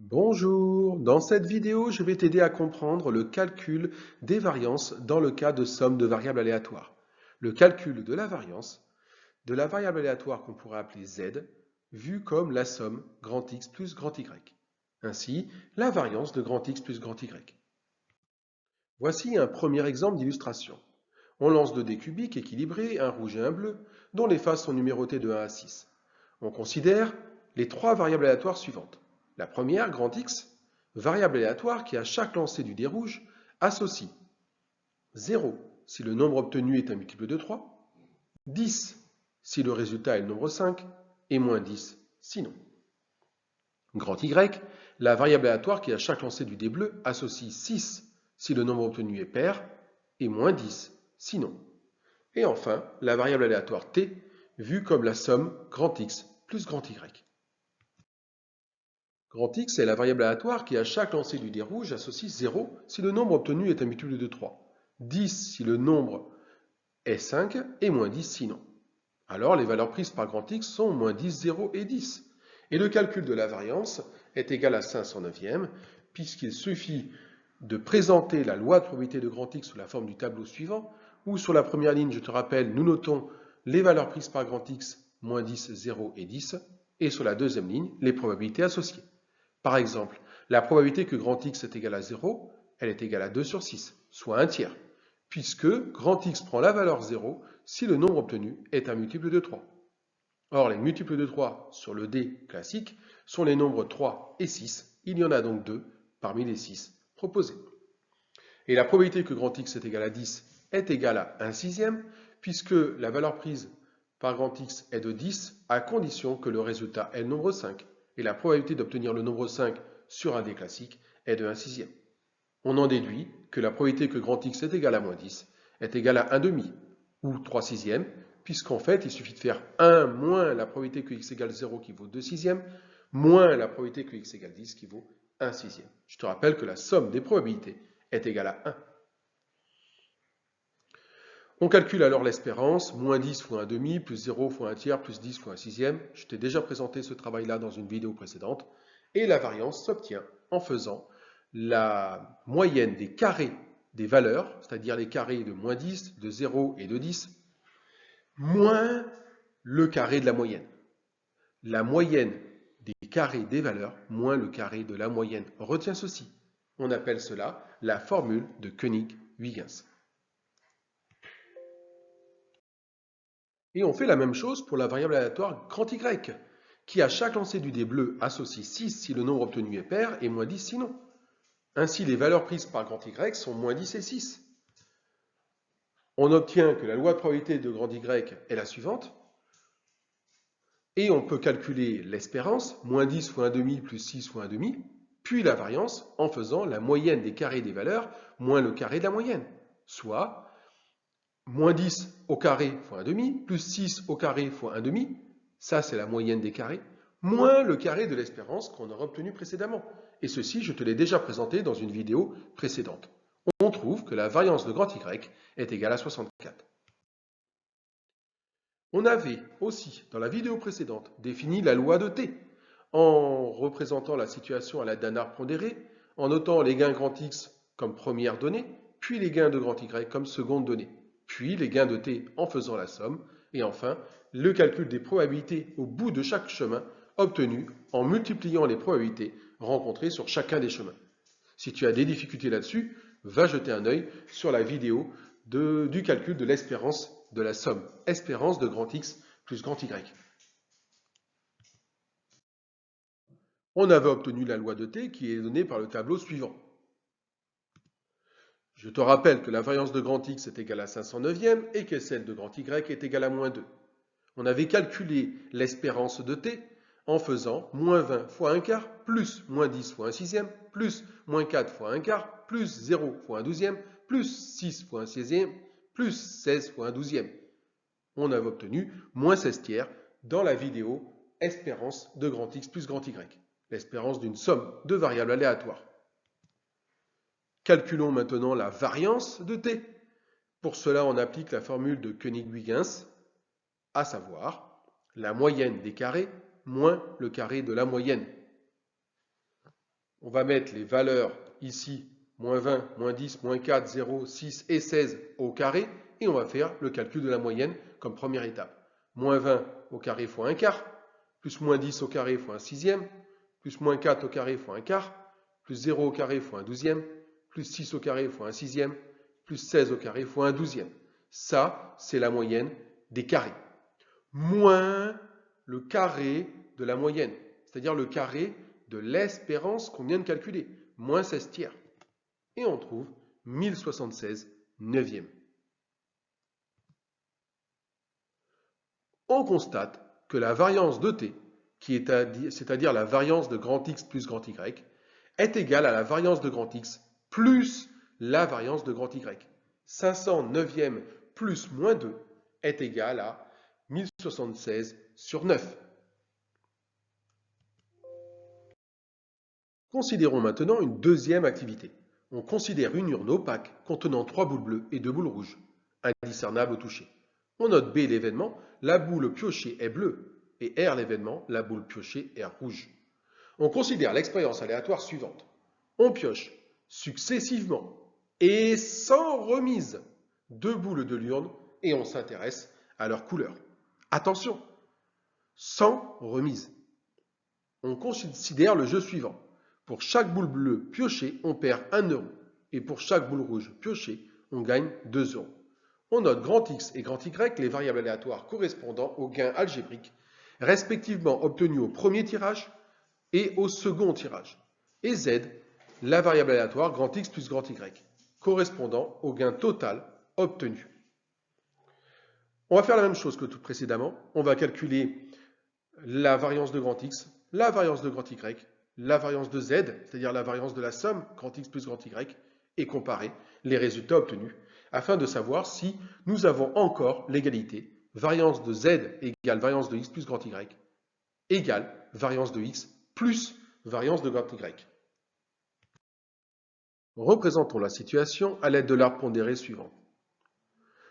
Bonjour, dans cette vidéo, je vais t'aider à comprendre le calcul des variances dans le cas de somme de variables aléatoires. Le calcul de la variable aléatoire qu'on pourrait appeler z, vue comme la somme grand X plus grand Y. Ainsi, la variance de grand X plus grand Y. Voici un premier exemple d'illustration. On lance 2 dés cubiques équilibrés, un rouge et un bleu, dont les faces sont numérotées de 1 à 6. On considère les 3 variables aléatoires suivantes. La première, grand X, variable aléatoire qui à chaque lancer du dé rouge associe 0 si le nombre obtenu est un multiple de 3, 10 si le résultat est le nombre 5 et moins 10 sinon. Grand Y, la variable aléatoire qui à chaque lancer du dé bleu associe 6 si le nombre obtenu est pair et moins 10 sinon. Et enfin, la variable aléatoire t, vue comme la somme grand X plus grand Y. Grand X est la variable aléatoire qui à chaque lancer du dé rouge associe 0 si le nombre obtenu est un multiple de 3, 10 si le nombre est 5 et moins 10 sinon. Alors les valeurs prises par grand X sont moins 10, 0 et 10. Et le calcul de la variance est égal à 509e puisqu'il suffit de présenter la loi de probabilité de grand X sous la forme du tableau suivant où sur la première ligne, je te rappelle, nous notons les valeurs prises par grand X, moins 10, 0 et 10, et sur la deuxième ligne, les probabilités associées. Par exemple, la probabilité que grand X est égal à 0, elle est égale à 2 sur 6, soit un tiers, puisque grand X prend la valeur 0 si le nombre obtenu est un multiple de 3. Or, les multiples de 3 sur le dé classique sont les nombres 3 et 6, il y en a donc 2 parmi les 6 proposés. Et la probabilité que grand X est égal à 10 est égale à 1 sixième, puisque la valeur prise par grand X est de 10, à condition que le résultat est le nombre 5. Et la probabilité d'obtenir le nombre 5 sur un dé classique est de 1 sixième. On en déduit que la probabilité que grand X est égal à moins 10 est égale à 1 demi, ou 3 sixièmes, puisqu'en fait, il suffit de faire 1 moins la probabilité que x égale 0 qui vaut 2 sixièmes, moins la probabilité que x égale 10 qui vaut 1 sixième. Je te rappelle que la somme des probabilités est égale à 1. On calcule alors l'espérance, moins 10 fois 1 demi, plus 0 fois 1 tiers, plus 10 fois 1 sixième. Je t'ai déjà présenté ce travail-là dans une vidéo précédente. Et la variance s'obtient en faisant la moyenne des carrés des valeurs, c'est-à-dire les carrés de moins 10, de 0 et de 10, moins le carré de la moyenne. La moyenne des carrés des valeurs moins le carré de la moyenne. Retiens ceci. On appelle cela la formule de Koenig-Huygens. Et on fait la même chose pour la variable aléatoire grand Y, qui à chaque lancer du dé bleu associe 6 si le nombre obtenu est pair et moins 10 sinon. Ainsi, les valeurs prises par grand Y sont moins 10 et 6. On obtient que la loi de probabilité de grand Y est la suivante. Et on peut calculer l'espérance, moins 10 fois 1 demi plus 6 fois 1 demi, puis la variance en faisant la moyenne des carrés des valeurs moins le carré de la moyenne, soit moins 10 au carré fois 1 demi, plus 6 au carré fois 1 demi, ça c'est la moyenne des carrés, moins le carré de l'espérance qu'on aura obtenu précédemment. Et ceci, je te l'ai déjà présenté dans une vidéo précédente. On trouve que la variance de grand Y est égale à 64. On avait aussi, dans la vidéo précédente, défini la loi de T en représentant la situation à l'aide d'un arbre pondéré, en notant les gains grand X comme première donnée, puis les gains de grand Y comme seconde donnée, puis les gains de T en faisant la somme, et enfin le calcul des probabilités au bout de chaque chemin obtenu en multipliant les probabilités rencontrées sur chacun des chemins. Si tu as des difficultés là-dessus, va jeter un œil sur la vidéo du calcul de l'espérance de la somme espérance de grand X plus grand Y. On avait obtenu la loi de T qui est donnée par le tableau suivant. Je te rappelle que la variance de grand X est égale à 509e et que celle de grand Y est égale à moins 2. On avait calculé l'espérance de T en faisant moins 20 fois 1 quart, plus moins 10 fois 1 sixième, plus moins 4 fois 1 quart, plus 0 fois 1 douzième, plus 6 fois 1 sixième, plus 16 fois 1 douzième. On avait obtenu moins 16 tiers dans la vidéo espérance de grand X plus grand Y, l'espérance d'une somme de variables aléatoires. Calculons maintenant la variance de T. Pour cela, on applique la formule de Koenig-Huygens, à savoir la moyenne des carrés moins le carré de la moyenne. On va mettre les valeurs ici, moins 20, moins 10, moins 4, 0, 6 et 16 au carré, et on va faire le calcul de la moyenne comme première étape. Moins 20 au carré fois un quart, plus moins 10 au carré fois un sixième, plus moins 4 au carré fois un quart, plus 0 au carré fois un douzième, plus 6 au carré fois un sixième, plus 16 au carré fois un douzième. Ça, c'est la moyenne des carrés. Moins le carré de la moyenne, c'est-à-dire le carré de l'espérance qu'on vient de calculer, moins 16 tiers. Et on trouve 1076 neuvième. On constate que la variance de t, c'est-à-dire la variance de grand X plus grand Y, est égale à la variance de grand X plus la variance de grand Y. 500 neuvième plus moins 2 est égal à 1076 sur 9. Considérons maintenant une deuxième activité. On considère une urne opaque contenant 3 boules bleues et 2 boules rouges, indiscernables au toucher. On note B l'événement, la boule piochée est bleue, et R l'événement, la boule piochée est rouge. On considère l'expérience aléatoire suivante. On pioche successivement et sans remise 2 boules de l'urne et on s'intéresse à leur couleur. Attention, sans remise. On considère le jeu suivant. Pour chaque boule bleue piochée, on perd 1 euro. Et pour chaque boule rouge piochée, on gagne 2 euros. On note grand X et grand Y, les variables aléatoires correspondant aux gains algébriques, respectivement obtenus au premier tirage et au second tirage. Et Z, la variable aléatoire grand X plus grand Y, correspondant au gain total obtenu. On va faire la même chose que tout précédemment. On va calculer la variance de grand X, la variance de grand Y, la variance de Z, c'est-à-dire la variance de la somme grand X plus grand Y, et comparer les résultats obtenus, afin de savoir si nous avons encore l'égalité variance de Z égale variance de X plus grand Y, égale variance de X plus variance de grand Y. Représentons la situation à l'aide de l'arbre pondéré suivant.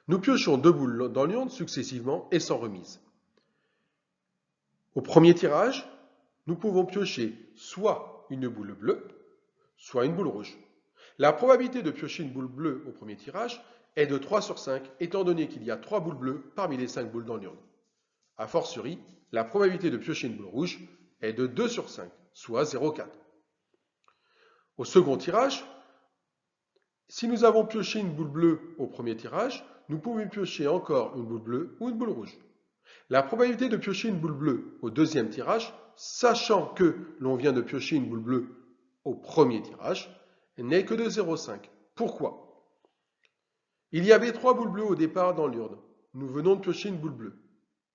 Nous piochons 2 boules dans l'urne successivement et sans remise. Au premier tirage, nous pouvons piocher soit une boule bleue, soit une boule rouge. La probabilité de piocher une boule bleue au premier tirage est de 3 sur 5, étant donné qu'il y a 3 boules bleues parmi les 5 boules dans l'urne. A fortiori, la probabilité de piocher une boule rouge est de 2 sur 5, soit 0,4. Au second tirage, si nous avons pioché une boule bleue au premier tirage, nous pouvons piocher encore une boule bleue ou une boule rouge. La probabilité de piocher une boule bleue au deuxième tirage, sachant que l'on vient de piocher une boule bleue au premier tirage, n'est que de 0,5. Pourquoi? Il y avait 3 boules bleues au départ dans l'urne. Nous venons de piocher une boule bleue.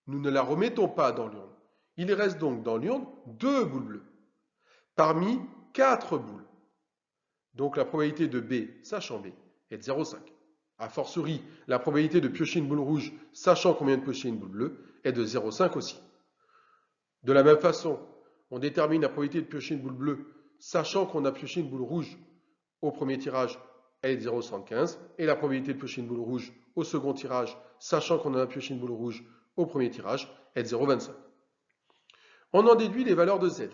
Nous ne la remettons pas dans l'urne. Il reste donc dans l'urne 2 boules bleues, parmi 4 boules. Donc la probabilité de B, sachant B, est de 0,5. A fortiori, la probabilité de piocher une boule rouge, sachant qu'on vient de piocher une boule bleue, est de 0,5 aussi. De la même façon, on détermine la probabilité de piocher une boule bleue, sachant qu'on a pioché une boule rouge au premier tirage, elle est de 0,75. Et la probabilité de piocher une boule rouge au second tirage, sachant qu'on a pioché une boule rouge au premier tirage, est de 0,25. On en déduit les valeurs de Z.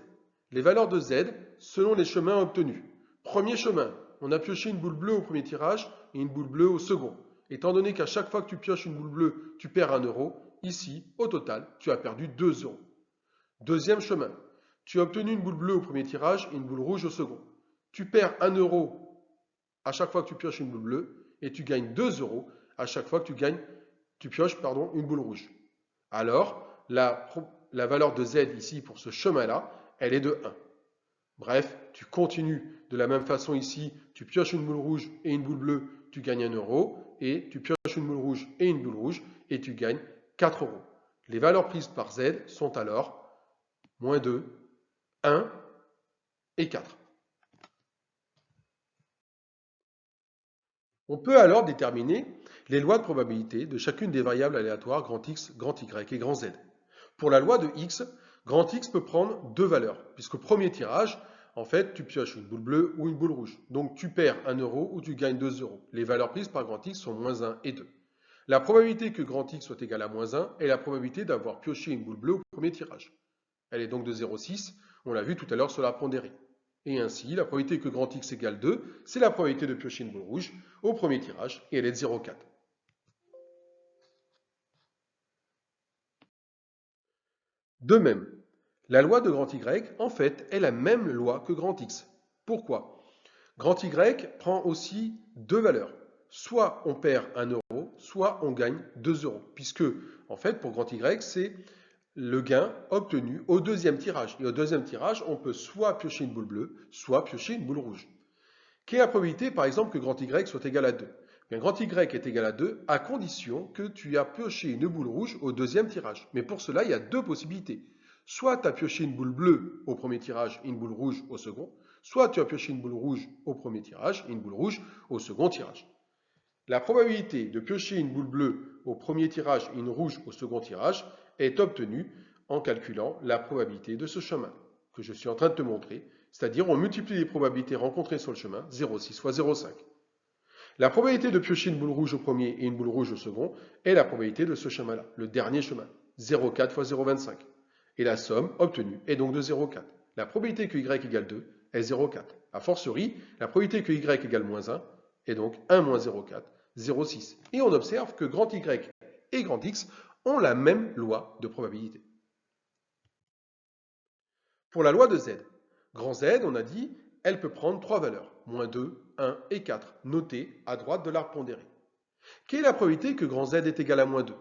Les valeurs de Z selon les chemins obtenus. Premier chemin, on a pioché une boule bleue au premier tirage et une boule bleue au second. Étant donné qu'à chaque fois que tu pioches une boule bleue, tu perds 1 euro, ici, au total, tu as perdu 2 euros. Deuxième chemin, tu as obtenu une boule bleue au premier tirage et une boule rouge au second. Tu perds 1 euro à chaque fois que tu pioches une boule bleue et tu gagnes 2 euros à chaque fois que tu pioches une boule rouge. Alors, la valeur de Z ici pour ce chemin-là, elle est de 1. Bref, tu continues de la même façon ici, tu pioches une boule rouge et une boule bleue, tu gagnes 1 euro, et tu pioches une boule rouge et une boule rouge, et tu gagnes 4 euros. Les valeurs prises par Z sont alors moins 2, 1 et 4. On peut alors déterminer les lois de probabilité de chacune des variables aléatoires grand X, grand Y et grand Z. Pour la loi de X, grand X peut prendre 2 valeurs, puisqu'au premier tirage, en fait, tu pioches une boule bleue ou une boule rouge. Donc tu perds 1 euro ou tu gagnes 2 euros. Les valeurs prises par grand X sont moins 1 et 2. La probabilité que grand X soit égal à moins 1 est la probabilité d'avoir pioché une boule bleue au premier tirage. Elle est donc de 0,6, on l'a vu tout à l'heure sur la pondérée. Et ainsi, la probabilité que grand X égale 2, c'est la probabilité de piocher une boule rouge au premier tirage, et elle est de 0,4. De même, la loi de grand Y, en fait, est la même loi que grand X. Pourquoi? Grand Y prend aussi deux valeurs. Soit on perd 1 euro, soit on gagne 2 euros. Puisque, en fait, pour grand Y, c'est le gain obtenu au deuxième tirage. Et au deuxième tirage, on peut soit piocher une boule bleue, soit piocher une boule rouge. Quelle est la probabilité, par exemple, que grand Y soit égal à 2? Bien, grand Y est égal à 2 à condition que tu as pioché une boule rouge au deuxième tirage. Mais pour cela, il y a deux possibilités. Soit tu as pioché une boule bleue au premier tirage et une boule rouge au second, soit tu as pioché une boule rouge au premier tirage et une boule rouge au second tirage. La probabilité de piocher une boule bleue au premier tirage et une rouge au second tirage est obtenue en calculant la probabilité de ce chemin que je suis en train de te montrer, c'est-à-dire on multiplie les probabilités rencontrées sur le chemin, 0,6 fois 0,5. La probabilité de piocher une boule rouge au premier et une boule rouge au second est la probabilité de ce chemin-là, le dernier chemin, 0,4 fois 0,25. Et la somme obtenue est donc de 0,4. La probabilité que y égale 2 est 0,4. A fortiori, la probabilité que y égale moins 1 est donc 1 moins 0,4, 0,6. Et on observe que grand Y et grand X ont la même loi de probabilité. Pour la loi de Z, grand Z, on a dit, elle peut prendre trois valeurs, moins 2, 1 et 4, notées à droite de l'arbre pondéré. Quelle est la probabilité que grand Z est égal à moins 2?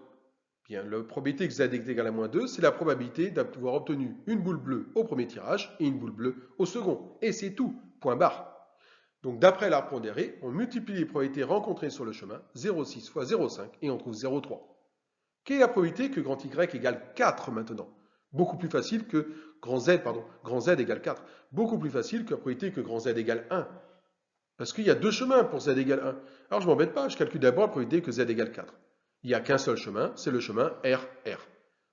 Bien, la probabilité que Z est égal à moins 2, c'est la probabilité d'avoir obtenu une boule bleue au premier tirage et une boule bleue au second. Et c'est tout, point barre. Donc d'après l'arbre pondéré, on multiplie les probabilités rencontrées sur le chemin, 0,6 fois 0,5, et on trouve 0,3. Quelle est la probabilité que grand Y égale 4 maintenant? Beaucoup plus facile que grand Z égale 4. Beaucoup plus facile que la probabilité que grand Z égale 1. Parce qu'il y a deux chemins pour Z égale 1. Alors je ne m'embête pas, je calcule d'abord la probabilité que Z égale 4. Il n'y a qu'un seul chemin, c'est le chemin RR.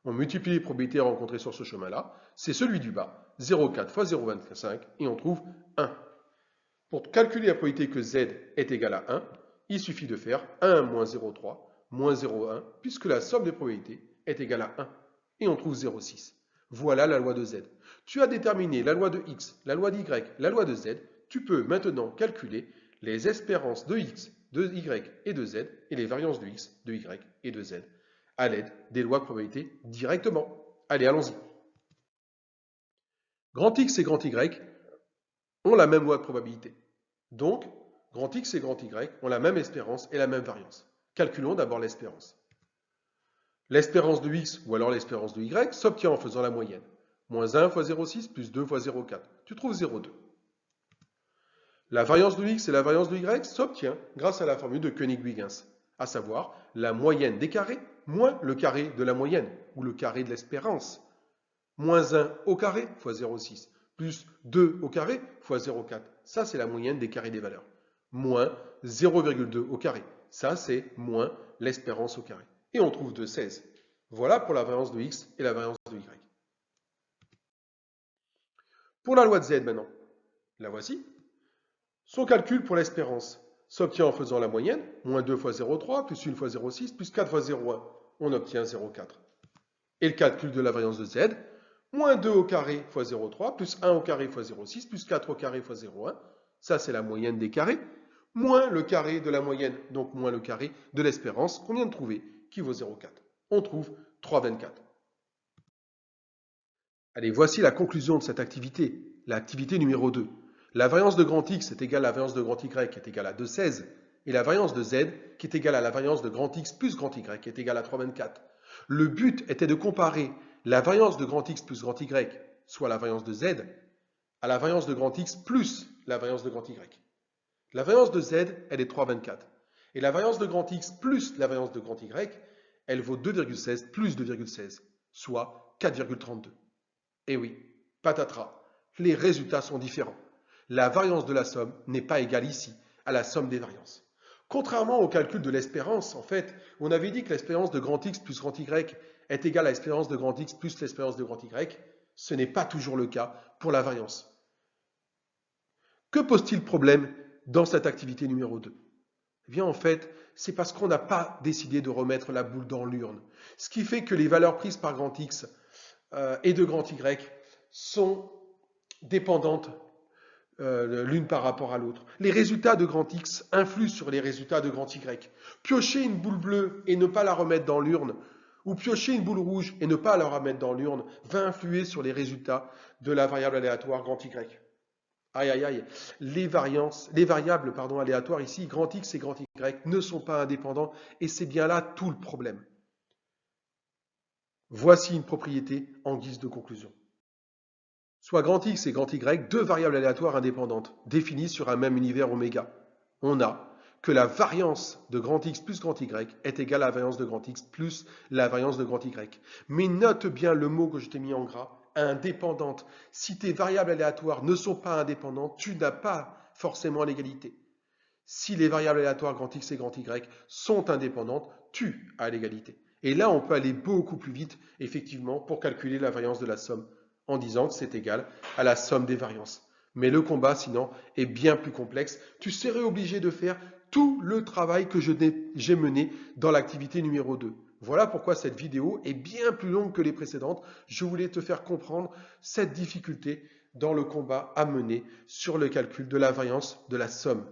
On multiplie les probabilités rencontrées sur ce chemin-là, c'est celui du bas, 0,4 fois 0,25, et on trouve 1. Pour calculer la probabilité que Z est égal à 1, il suffit de faire 1 moins 0,3 moins 0,1, puisque la somme des probabilités est égale à 1. Et on trouve 0,6. Voilà la loi de Z. Tu as déterminé la loi de X, la loi d'Y, la loi de Z. Tu peux maintenant calculer les espérances de X, de Y et de Z, et les variances de X, de Y et de Z, à l'aide des lois de probabilité directement. Allez, allons-y. Grand X et grand Y ont la même loi de probabilité. Donc, grand X et grand Y ont la même espérance et la même variance. Calculons d'abord l'espérance. L'espérance de X, ou alors l'espérance de Y, s'obtient en faisant la moyenne. Moins 1 fois 0,6 plus 2 fois 0,4. Tu trouves 0,2. La variance de X et la variance de Y s'obtient grâce à la formule de Koenig-Huygens, à savoir la moyenne des carrés moins le carré de la moyenne, ou le carré de l'espérance. Moins 1 au carré fois 0,6 plus 2 au carré fois 0,4. Ça, c'est la moyenne des carrés des valeurs. Moins 0,2 au carré. Ça, c'est moins l'espérance au carré. Et on trouve 2,16. Voilà pour la variance de X et la variance de Y. Pour la loi de Z maintenant, la voici. Son calcul pour l'espérance s'obtient en faisant la moyenne, moins 2 fois 0,3 plus 1 fois 0,6 plus 4 fois 0,1. On obtient 0,4. Et le calcul de la variance de Z, moins 2 au carré fois 0,3 plus 1 au carré fois 0,6 plus 4 au carré fois 0,1. Ça, c'est la moyenne des carrés, moins le carré de la moyenne, donc moins le carré de l'espérance qu'on vient de trouver, qui vaut 0,4. On trouve 3,24. Allez, voici la conclusion de cette activité, l'activité numéro 2. La variance de grand X est égale à la variance de grand Y qui est égale à 2,16. Et la variance de Z qui est égale à la variance de grand X plus grand Y qui est égale à 3,24. Le but était de comparer la variance de grand X plus grand Y, soit la variance de Z, à la variance de grand X plus la variance de grand Y. La variance de Z, elle est 3,24. Et la variance de grand X plus la variance de grand Y, elle vaut 2,16 plus 2,16, soit 4,32. Et oui, patatras, les résultats sont différents. La variance de la somme n'est pas égale ici à la somme des variances. Contrairement au calcul de l'espérance, en fait, on avait dit que l'espérance de grand X plus grand Y est égale à l'espérance de grand X plus l'espérance de grand Y. Ce n'est pas toujours le cas pour la variance. Que pose-t-il problème dans cette activité numéro 2? Eh bien, en fait, c'est parce qu'on n'a pas décidé de remettre la boule dans l'urne. Ce qui fait que les valeurs prises par grand X et de grand Y sont dépendantes l'une par rapport à l'autre. Les résultats de grand X influent sur les résultats de grand Y. Piocher une boule bleue et ne pas la remettre dans l'urne, ou piocher une boule rouge et ne pas la remettre dans l'urne, va influer sur les résultats de la variable aléatoire grand Y. Aïe, aïe, aïe. Les variables aléatoires ici, grand X et grand Y, ne sont pas indépendants, et c'est bien là tout le problème. Voici une propriété en guise de conclusion. Soit grand X et grand Y, deux variables aléatoires indépendantes, définies sur un même univers oméga. On a que la variance de grand X plus grand Y est égale à la variance de grand X plus la variance de grand Y. Mais note bien le mot que je t'ai mis en gras, indépendante. Si tes variables aléatoires ne sont pas indépendantes, tu n'as pas forcément l'égalité. Si les variables aléatoires grand X et grand Y sont indépendantes, tu as l'égalité. Et là, on peut aller beaucoup plus vite, effectivement, pour calculer la variance de la somme, en disant que c'est égal à la somme des variances. Mais le combat, sinon, est bien plus complexe. Tu serais obligé de faire tout le travail que j'ai mené dans l'activité numéro 2. Voilà pourquoi cette vidéo est bien plus longue que les précédentes. Je voulais te faire comprendre cette difficulté dans le combat à mener sur le calcul de la variance de la somme.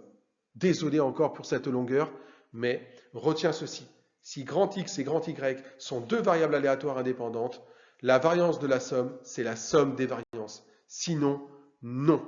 Désolé encore pour cette longueur, mais retiens ceci. Si grand X et grand Y sont deux variables aléatoires indépendantes, la variance de la somme, c'est la somme des variances. Sinon, non.